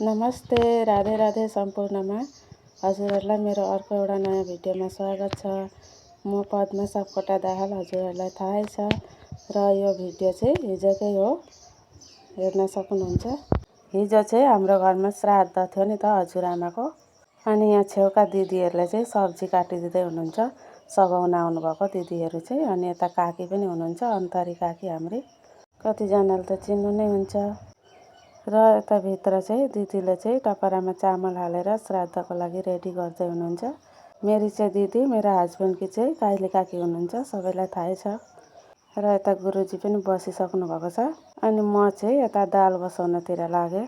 नमस्ते, राधे राधे सम्पूर्णमा हजुरहरूलाई मेरो अर्को एउटा नयाँ भिडियोमा स्वागत छ। म पद्मा सापकोटा दाहाल, हजुरहरूलाई थाहै छ। र यो भिडियो चाहिँ हिजोकै हो, हेर्न सक्नुहुन्छ। हिजो चाहिँ हाम्रो घरमा श्राद्ध थियो नि त हजुरआमाको। अनि यहाँ छेउका दिदीहरूले चाहिँ सब्जी काटिदिँदै हुनुहुन्छ, सघाउन आउनुभएको दिदीहरू चाहिँ। अनि यता काकी पनि हुनुहुन्छ, अन्तरी काकी हाम्री। कतिजनाले त चिन्नु नै हुन्छ। र यता भित्र चाहिँ दिदीले चाहिँ टपरामा चामल हालेर श्राद्धको लागि रेडी गर्दै हुनुहुन्छ। मेरी चाहिँ दिदी, मेरो हस्बेन्डकी चाहिँ काइली काकी हुनुहुन्छ, सबैलाई थाहै छ। र यता गुरुजी पनि बसिसक्नु भएको छ। अनि म चाहिँ यता दाल बसाउनतिर लागेँ।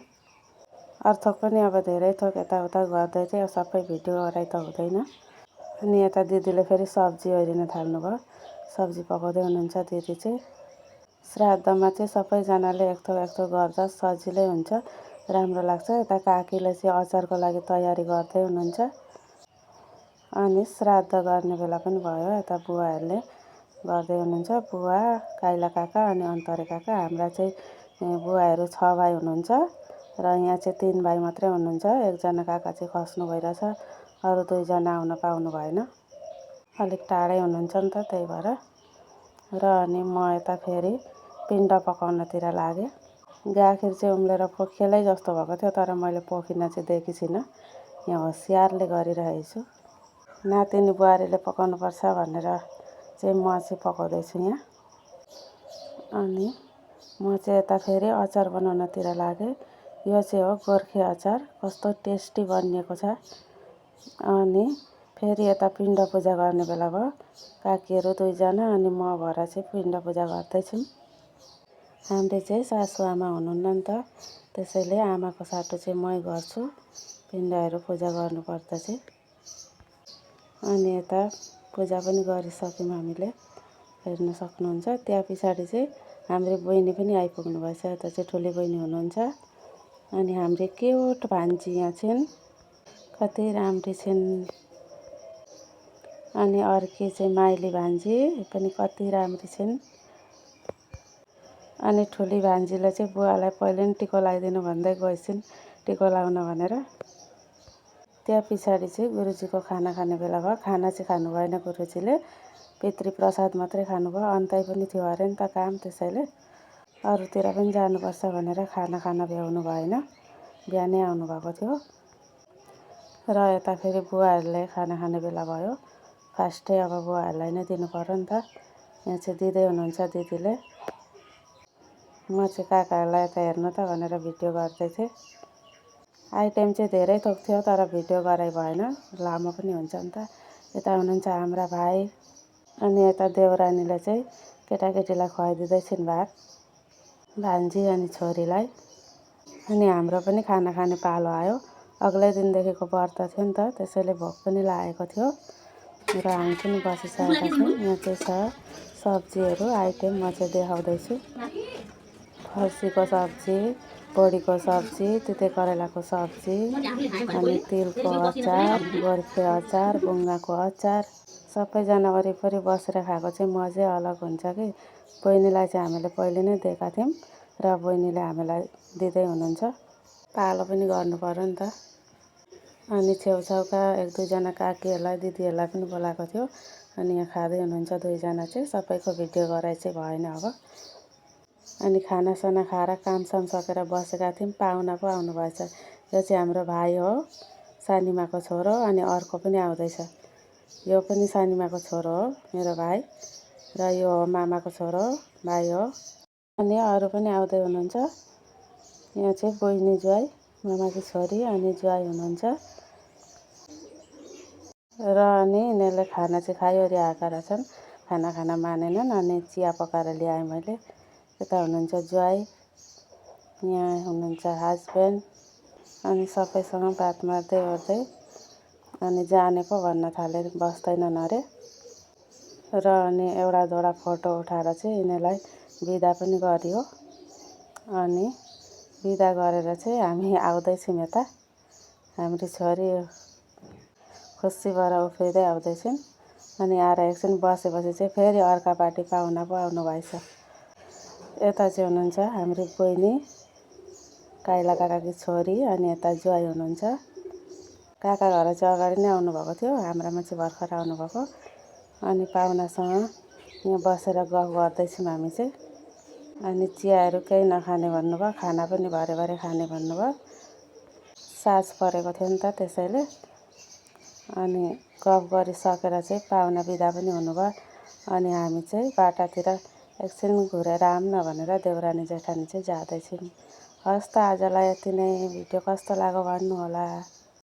अर्थक पनि अब धेरै थोक यताउता गर्दै चाहिँ सबै भिडियो गराइ त हुँदैन। अनि यता दिदीले फेरि सब्जी ओरिन थाल्नुभयो, सब्जी पकाउँदै हुनुहुन्छ दिदी चाहिँ। श्राद्धमा चाहिँ सबैजनाले एक थोक गर्दा सजिलै हुन्छ, राम्रो लाग्छ। यता काकीले चाहिँ अचारको लागि तयारी गर्दै हुनुहुन्छ। अनि श्राद्ध गर्ने बेला पनि भयो, यता बुवाहरूले गर्दै हुनुहुन्छ। बुवा, काइला काका अनि अन्तरे काका। हाम्रा चाहिँ बुवाहरू 6 भाइ हुनुहुन्छ र यहाँ चाहिँ 3 भाइ मात्रै हुनुहुन्छ। एकजना काका चाहिँ खस्नु भइरहेछ, अरू 2 जना आउन पाउनु भएन, अलिक टाढै हुनुहुन्छ नि त, त्यही भएर। र अनि म यता फेरि पिण्ड पकाउनतिर लागेँ। गाखिर चाहिँ उम्लेर पोखिएलै जस्तो भएको थियो, तर मैले पोखिन चाहिँ देखेको छुइनँ। यहाँ होसियारले गरिरहेको छु। नातिनी बुहारीले पकाउनुपर्छ भनेर चाहिँ म चाहिँ पकाउँदैछु यहाँ। अनि म चाहिँ यता फेरि अचार बनाउनतिर लागेँ। यो चाहिँ हो गोर्खे अचार, कस्तो टेस्टी बनिएको छ। अनि फेरि यता पिण्ड पूजा गर्ने बेला भयो। काकीहरू 2 जना अनि म भएर चाहिँ पिण्ड पूजा गर्दैछौँ। हाम्रो चाहिँ सासुआमा हुनुहुन्न नि त, त्यसैले आमाको साटो चाहिँ मै गर्छु पिण्डहरू पूजा गर्नुपर्दा चाहिँ। अनि यता पूजा पनि गरिसक्यौँ हामीले, हेर्न सक्नुहुन्छ। त्यहाँ पछाडि चाहिँ हाम्रो बहिनी पनि आइपुग्नु भएछ। यता चाहिँ ठुली बहिनी हुनुहुन्छ। अनि हाम्रो क्युट भान्जी यहाँ छिन्, कति राम्री छिन्। अनि अर्की चाहिँ माइली भान्जी पनि कति राम्री छिन्। अनि ठुली भान्जीले चाहिँ बुवालाई पहिले नि टिको लगाइदिनु भन्दै गइसिन्, टिको लगाउन भनेर। त्यहाँ पछाडि चाहिँ गुरुजीको खाना खाने बेला भयो। खाना चाहिँ खानु भएन गुरुजीले, पितृ प्रसाद मात्रै खानुभयो। अन्तै पनि थियो अरे नि त काम, त्यसैले अरूतिर पनि जानुपर्छ भनेर खाना खान भ्याउनु भएन, बिहानै आउनुभएको थियो। र यता फेरि बुवाहरूले खाना खाने बेला भयो। फास्टै अब बुवाहरूलाई नै दिनु पर्यो नि त। यहाँ चाहिँ दिँदै हुनुहुन्छ दिदीले। म चाहिँ काकाहरूलाई यता हेर्नु त भनेर भिडियो गर्दै थिएँ। आइटेम चाहिँ धेरै थोक थियो, तर भिडियो गराइ भएन, लामो पनि हुन्छ नि त। यता हुनुहुन्छ हाम्रा भाइ। अनि यता देउरानीले चाहिँ केटाकेटीलाई खुवाइदिँदैछिन् भात, भान्जी अनि छोरीलाई। अनि हाम्रो पनि खाना खाने पालो आयो। अग्लै दिनदेखिको व्रत थियो नि त, त्यसैले भोक पनि लागेको थियो। र हामी पनि बसिसकेका छौँ। यहाँ चाहिँ छ सब्जीहरू, आइटेम म चाहिँ देखाउँदैछु। फर्सीको सब्जी, बोडीको सब्जी, तिते करेलाको सब्जी, अनि तिलको अचार, गोर्खे अचार, बुङ्गाको अचार। सबैजना वरिपरि बसेर खाएको चाहिँ मजै अलग हुन्छ कि। बहिनीलाई चाहिँ हामीले पहिले नै दिएका थियौँ र बहिनीले हामीलाई दिँदै हुनुहुन्छ। पालो पनि गर्नु पर्यो नि त। अनि छेउछाउका 1-2 जना काकीहरूलाई, दिदीहरूलाई पनि बोलाएको थियो। अनि यहाँ खाँदै हुनुहुन्छ 2 जना चाहिँ। सबैको भिडियो गराइ चाहिँ भएन अब। अनि खानासाना खाएर कामसाम सकेर बसेका थियौँ, पाहुना पो आउनुभएछ। यो चाहिँ हाम्रो भाइ हो, सानीमाको छोरो। अनि अर्को पनि आउँदैछ, यो पनि सानीमाको छोरो हो, मेरो भाइ। र यो हो मामाको छोरो, भाइ हो। अनि अरू पनि आउँदै हुनुहुन्छ। यहाँ चाहिँ बहिनी ज्वाइँ, मामाकी छोरी अनि ज्वाइँ हुनुहुन्छ। र अनि यिनीहरूले खाना चाहिँ खाइवरी आएका रहेछन्, खाना खान मानेनन्। अनि चिया पकाएर ल्याएँ मैले। यता हुनुहुन्छ ज्वाइँ, यहाँ हुनुहुन्छ हस्बेन्ड। अनि सबैसँग बात मार्दै ओर्दै अनि जाने पो भन्न थाले, बस्दैनन् अरे। र अनि एउटा दुईवटा फोटो उठाएर चाहिँ यिनीहरूलाई बिदा पनि गरियो। अनि बिदा गरेर चाहिँ हामी आउँदैछौँ यता। हाम्रो छोरी खुसी भएर उफ्रिँदै आउँदैछन्। अनि आएर एकछिन बसेपछि चाहिँ फेरि अर्का पार्टी पाहुना पो आउनुभएछ। यता चाहिँ हुनुहुन्छ हाम्रो बहिनी काइला काकाकी छोरी अनि यता ज्वाइँ हुनुहुन्छ। काका घर चाहिँ अगाडि नै आउनुभएको थियो, हाम्रामा चाहिँ भर्खर आउनुभएको। अनि पाहुनासँग यहाँ बसेर गफ गर्दैछौँ हामी चाहिँ। अनि चियाहरू केही नखाने भन्नुभयो, खाना पनि भरे भरे खाने भन्नुभयो। साँझ परेको थियो नि त त्यसैले। अनि गफ गरिसकेर चाहिँ पाहुना बिदा पनि हुनुभयो। अनि हामी चाहिँ बाटातिर एकछिन घुरेर आऊँ न भनेर देउरानी जेठानी चाहिँ जाँदैछौँ। हस् त आजलाई यति नै। भिडियो कस्तो लाग्यो भन्नुहोला।